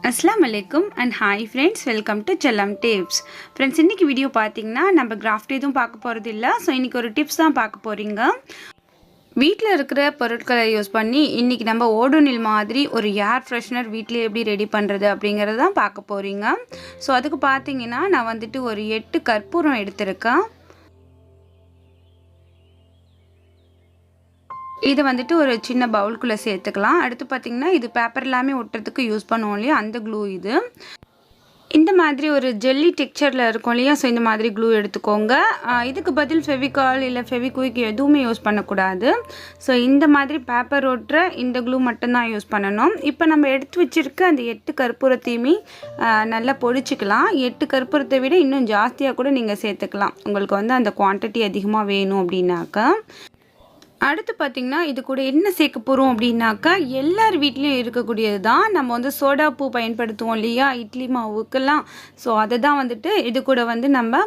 அஸ்ஸலாமு அலைக்கும் and hi friends, welcome to செல்லம் டிப்ஸ். ஃப்ரெண்ட்ஸ், இன்றைக்கி வீடியோ பார்த்தீங்கன்னா நம்ம கிராஃப்ட் எதுவும் பார்க்க போகிறது இல்லை. ஸோ இன்றைக்கி ஒரு டிப்ஸ் தான் பார்க்க போகிறீங்க. வீட்டில் இருக்கிற பொருட்களை யூஸ் பண்ணி இன்றைக்கி நம்ம ஓடோனில் மாதிரி ஒரு ஏர் ஃப்ரெஷ்னர் வீட்டிலே எப்படி ரெடி பண்ணுறது அப்படிங்கிறது தான் பார்க்க போகிறீங்க. ஸோ அதுக்கு பார்த்தீங்கன்னா நான் வந்துட்டு ஒரு 8 கற்பூரம் எடுத்திருக்கேன். இதை வந்துட்டு ஒரு சின்ன பவுலுக்குள்ளே சேர்த்துக்கலாம். அடுத்து பார்த்திங்கன்னா இது பேப்பர் எல்லாமே ஒட்டுறதுக்கு யூஸ் பண்ணுவோம் இல்லையா, அந்த க்ளூ இது. இந்த மாதிரி ஒரு ஜெல்லி டெக்ஸ்சரில் இருக்கும் இல்லையா, ஸோ இந்த மாதிரி க்ளூ எடுத்துக்கோங்க. இதுக்கு பதில் ஃபெவிகால் இல்லை ஃபெவிக்விக் எதுவுமே யூஸ் பண்ணக்கூடாது. ஸோ இந்த மாதிரி பேப்பர் ஒட்டுற இந்த க்ளூ மட்டும்தான் யூஸ் பண்ணணும். இப்போ நம்ம எடுத்து வச்சுருக்க அந்த 8 கற்பூரத்தையுமே நல்லா பொடிச்சிக்கலாம். 8 கற்பூரத்தை விட இன்னும் ஜாஸ்தியாக கூட நீங்கள் சேர்த்துக்கலாம், உங்களுக்கு வந்து அந்த குவான்டிட்டி அதிகமாக வேணும் அப்படின்னாக்கா. அடுத்து பார்த்திங்கன்னா இது கூட என்ன சேர்க்க போகிறோம் அப்படின்னாக்கா, எல்லார் வீட்லேயும் இருக்கக்கூடியது தான். நம்ம வந்து சோடா பூ பயன்படுத்துவோம் இல்லையா இட்லி மாவுக்கெல்லாம். ஸோ அதை தான் வந்துட்டு இது கூட வந்து நம்ம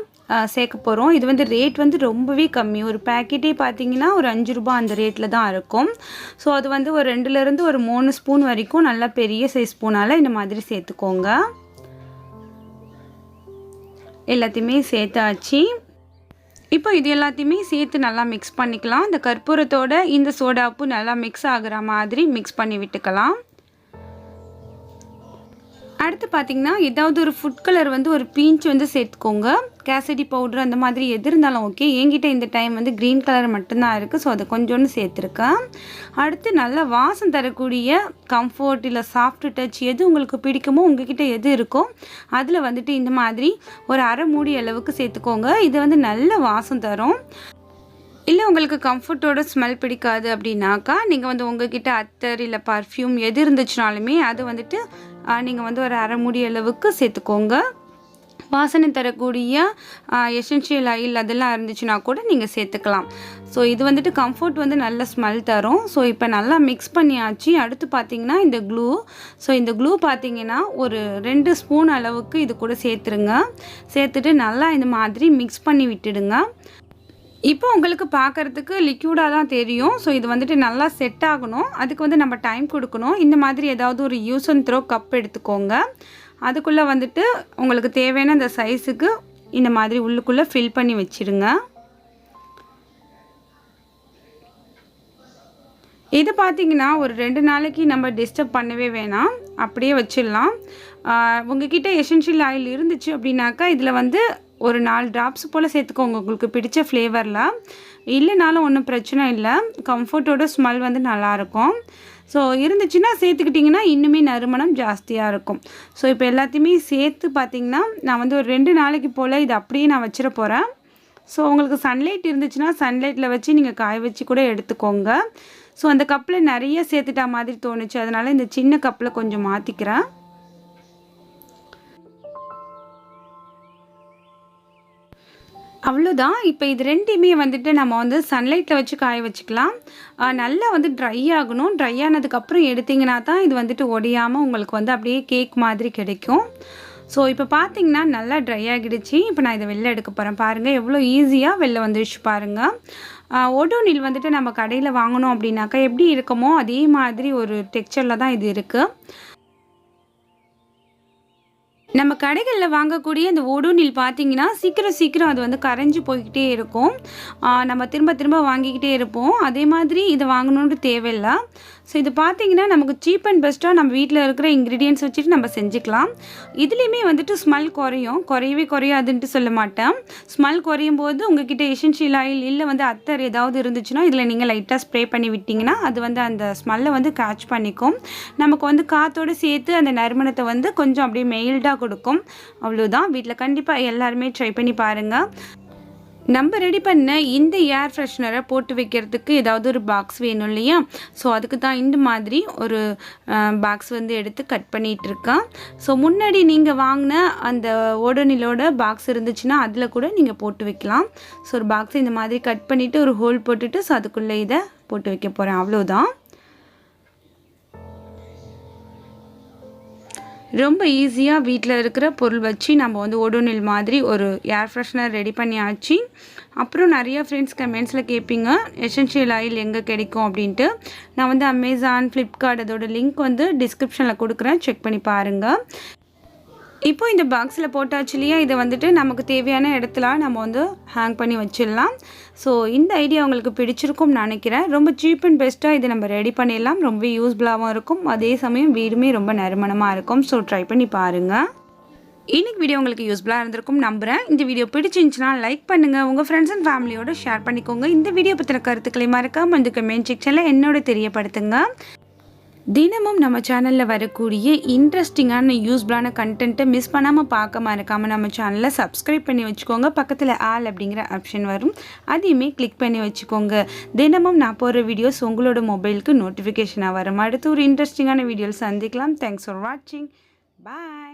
சேர்க்க போகிறோம். இது வந்து ரேட் வந்து ரொம்பவே கம்மி. ஒரு பேக்கெட்டே பார்த்திங்கன்னா ஒரு 5 ரூபா அந்த ரேட்டில் தான் இருக்கும். ஸோ அது வந்து ஒரு 2லேருந்து ஒரு 3 ஸ்பூன் வரைக்கும் நல்லா பெரிய சைஸ் ஸ்பூனால் இந்த மாதிரி சேர்த்துக்கோங்க. எல்லாத்தையுமே சேர்த்தாச்சு. இப்போ இது எல்லாத்தையுமே சேர்த்து நல்லா மிக்ஸ் பண்ணிக்கலாம். இந்த கற்பூரத்தோட இந்த சோடாப்பு நல்லா மிக்ஸ் ஆகிற மாதிரி மிக்ஸ் பண்ணி விட்டுக்கலாம். அடுத்து பார்த்திங்கன்னா ஏதாவது ஒரு ஃபுட் கலர் வந்து ஒரு பீஞ்ச் வந்து சேர்த்துக்கோங்க. கேசரி பவுட்ரு அந்த மாதிரி எது இருந்தாலும் ஓகே. என்கிட்ட இந்த டைம் வந்து க்ரீன் கலர் மட்டும்தான் இருக்குது, ஸோ அதை கொஞ்சோன்னு சேர்த்துருக்கேன். அடுத்து நல்லா வாசம் தரக்கூடிய கம்ஃபர்ட் இல்லை சாஃப்ட் டச் எது உங்களுக்கு பிடிக்குமோ, உங்ககிட்ட எது இருக்கோ அதில் வந்துட்டு இந்த மாதிரி ஒரு அரை மூடி அளவுக்கு சேர்த்துக்கோங்க. இது வந்து நல்ல வாசம் தரும். இல்லை உங்களுக்கு கம்ஃபர்ட்டோட ஸ்மெல் பிடிக்காது அப்படின்னாக்கா நீங்கள் வந்து உங்ககிட்ட அத்தர் இல்லை பர்ஃப்யூம் எது இருந்துச்சுனாலுமே அது வந்துட்டு நீங்கள் வந்து ஒரு அரை மூடி அளவுக்கு சேர்த்துக்கோங்க. வாசனை தரக்கூடிய எசென்ஷியல் ஆயில் அதெல்லாம் இருந்துச்சுன்னா கூட நீங்கள் சேர்த்துக்கலாம். ஸோ இது வந்துட்டு கம்ஃபர்ட் வந்து நல்ல ஸ்மெல் தரும். ஸோ இப்போ நல்லா மிக்ஸ் பண்ணியாச்சு. அடுத்து பார்த்திங்கன்னா இந்த க்ளூ. ஸோ இந்த க்ளூ பார்த்திங்கன்னா ஒரு 2 ஸ்பூன் அளவுக்கு இது கூட சேர்த்துருங்க. சேர்த்துட்டு நல்லா இந்த மாதிரி மிக்ஸ் பண்ணி விட்டுடுங்க. இப்போ உங்களுக்கு பார்க்குறதுக்கு லிக்யூடாக தான் தெரியும். ஸோ இது வந்துட்டு நல்லா செட் ஆகணும். அதுக்கு வந்து நம்ம டைம் கொடுக்கணும். இந்த மாதிரி ஏதாவது ஒரு யூஸ் அண்ட் த்ரோ கப் எடுத்துக்கோங்க. அதுக்குள்ளே வந்துட்டு உங்களுக்கு தேவையான அந்த சைஸுக்கு இந்த மாதிரி உள்ளுக்குள்ளே ஃபில் பண்ணி வச்சுருங்க. இது பார்த்திங்கன்னா ஒரு 2 நாளைக்கு நம்ம டிஸ்டர்ப் பண்ணவே வேணாம், அப்படியே வச்சிடலாம். உங்ககிட்ட எசென்ஷியல் ஆயில் இருந்துச்சு அப்படின்னாக்கா இதில் வந்து ஒரு 4 ட்ராப்ஸ் போல் சேர்த்துக்கோங்க உங்களுக்கு பிடிச்ச ஃப்ளேவரில். இல்லைனாலும் ஒன்றும் பிரச்சனை இல்லை, கம்ஃபர்ட்டோட ஸ்மெல் வந்து நல்லாயிருக்கும். ஸோ இருந்துச்சுன்னா சேர்த்துக்கிட்டிங்கன்னா இன்னுமே நறுமணம் ஜாஸ்தியாக இருக்கும். ஸோ இப்போ எல்லாத்தையுமே சேர்த்து பார்த்திங்கன்னா நான் வந்து ஒரு 2 நாளைக்கு போல் இது அப்படியே நான் வச்சிட போகிறேன். ஸோ உங்களுக்கு சன்லைட் இருந்துச்சுன்னா சன்லைட்டில் வச்சு நீங்கள் காய வச்சு கூட எடுத்துக்கோங்க. ஸோ அந்த கப்பில் நிறைய சேர்த்துட்டா மாதிரி தோணுச்சு, அதனால் இந்த சின்ன கப்பில் கொஞ்சம் மாற்றிக்கிறேன். அவ்வளோதான். இப்போ இது ரெண்டையுமே வந்துட்டு நம்ம வந்து சன்லைட்டில் வச்சு காய வச்சுக்கலாம். நல்லா வந்து ட்ரை ஆகணும். ட்ரை ஆனதுக்கப்புறம் எடுத்திங்கன்னா தான் இது வந்துட்டு ஒடியாமல் உங்களுக்கு வந்து அப்படியே கேக் மாதிரி கிடைக்கும். ஸோ இப்போ பார்த்திங்கன்னா நல்லா ட்ரை ஆகிடுச்சு. இப்போ நான் இதை வெளில எடுக்க போகிறேன். பாருங்கள் எவ்வளோ ஈஸியாக வெளில வந்துடுச்சு பாருங்கள். ஓடோனில் வந்துட்டு நம்ம கடையில் வாங்கணும் அப்படின்னாக்கா எப்படி இருக்குமோ அதே மாதிரி ஒரு டெக்ஸ்சரில் தான் இது இருக்குது. நம்ம கடைகளில் வாங்கக்கூடிய இந்த ஓடோனில் பார்த்திங்கன்னா சீக்கிரம் அது வந்து கரைஞ்சி போய்கிட்டே இருக்கும். நம்ம திரும்ப வாங்கிக்கிட்டே இருப்போம். அதே மாதிரி இதை வாங்கணுன்னு தேவையில்லை. ஸோ இது பார்த்திங்கன்னா நமக்கு சீப் அண்ட் பெஸ்ட்டாக நம்ம வீட்டில் இருக்கிற இன்க்ரீடியன்ட்ஸ் வச்சுட்டு நம்ம செஞ்சுக்கலாம். இதுலேயுமே வந்துட்டு ஸ்மெல் குறையாதுன்ட்டு சொல்ல மாட்டேன். ஸ்மெல் குறையும் போது உங்ககிட்ட எசென்ஷியல் ஆயில் இல்லை வந்து அத்தர் ஏதாவது இருந்துச்சுன்னா இதில் நீங்கள் லைட்டாக ஸ்ப்ரே பண்ணி விட்டிங்கன்னா அது வந்து அந்த ஸ்மெல்லை வந்து கேட்ச் பண்ணிக்கும். நமக்கு வந்து காற்றோடு சேர்த்து அந்த நறுமணத்தை வந்து கொஞ்சம் அப்படியே மெயில்டாக கொடுக்கும். அவ்வளோதான். வீட்டில் கண்டிப்பாக எல்லாருமே ட்ரை பண்ணி பாருங்கள். நம்ம ரெடி பண்ண இந்த ஏர் ஃப்ரெஷ்னரை போட்டு வைக்கிறதுக்கு ஏதாவது ஒரு பாக்ஸ் வேணும் இல்லையா, ஸோ அதுக்கு தான் இந்த மாதிரி ஒரு பாக்ஸ் வந்து எடுத்து கட் பண்ணிகிட்ருக்கேன். ஸோ முன்னாடி நீங்கள் வாங்கின அந்த ஓடோனிலோட பாக்ஸ் இருந்துச்சுன்னா அதில் கூட நீங்கள் போட்டு வைக்கலாம். ஸோ ஒரு பாக்ஸை இந்த மாதிரி கட் பண்ணிவிட்டு ஒரு ஹோல் போட்டுட்டு ஸோ அதுக்குள்ளே இதை போட்டு வைக்க போகிறேன். அவ்வளோதான். ரொம்ப ஈஸியாக வீட்டில் இருக்கிற பொருள் வச்சு நம்ம வந்து ஓடோனில் மாதிரி ஒரு ஏர் ஃப்ரெஷ்னர் ரெடி பண்ணியாச்சு. அப்புறம் நிறையா ஃப்ரெண்ட்ஸ் கமெண்ட்ஸில் கேட்பீங்க எசென்ஷியல் ஆயில் எங்கே கிடைக்கும் அப்படின்ட்டு. நான் வந்து அமேசான், ஃப்ளிப்கார்ட் அதோட லிங்க் வந்து டிஸ்கிரிப்ஷனில் கொடுக்குறேன், செக் பண்ணி பாருங்கள். இப்போ இந்த பாக்ஸில் போட்டாச்சு இல்லையா, இதை வந்துட்டு நமக்கு தேவையான இடத்துல நம்ம வந்து ஹேங் பண்ணி வச்சிடலாம். ஸோ இந்த ஐடியா உங்களுக்கு பிடிச்சிருக்கும்னு நினைக்கிறேன். ரொம்ப சீப் அண்ட் பெஸ்ட்டாக இதை நம்ம ரெடி பண்ணிடலாம். ரொம்ப யூஸ்ஃபுல்லாகவும் இருக்கும், அதே சமயம் வீடுமே ரொம்ப நறுமணமாக இருக்கும். ஸோ ட்ரை பண்ணி பாருங்கள். இன்றைக்கி வீடியோ உங்களுக்கு யூஸ்ஃபுல்லாக இருந்திருக்கும் நம்புகிறேன். இந்த வீடியோ பிடிச்சிருந்துச்சுன்னா லைக் பண்ணுங்கள், உங்கள் ஃப்ரெண்ட்ஸ் அண்ட் ஃபேமிலியோடு ஷேர் பண்ணிக்கோங்க. இந்த வீடியோ பற்றின கருத்துக்களை மறக்காம இந்த கமெண்ட் செக்ஷனில் என்னோட தெரியப்படுத்துங்க. தினமும் நம்ம சேனலில் வரக்கூடிய இன்ட்ரெஸ்டிங்கான யூஸ்ஃபுல்லான கண்டென்ட்டை மிஸ் பண்ணாமல் பார்க்க மறக்காமல் நம்ம சேனலை சப்ஸ்கிரைப் பண்ணி வச்சுக்கோங்க. பக்கத்தில் ஆல் அப்படிங்கிற ஆப்ஷன் வரும், அதையுமே கிளிக் பண்ணி வச்சுக்கோங்க. தினமும் நான் போகிற வீடியோஸ் உங்களோட மொபைலுக்கு நோட்டிஃபிகேஷனாக வரும். அடுத்து ஒரு இன்ட்ரெஸ்டிங்கான வீடியோவில் சந்திக்கலாம். தேங்க்ஸ் ஃபார் வாட்சிங். பாய்.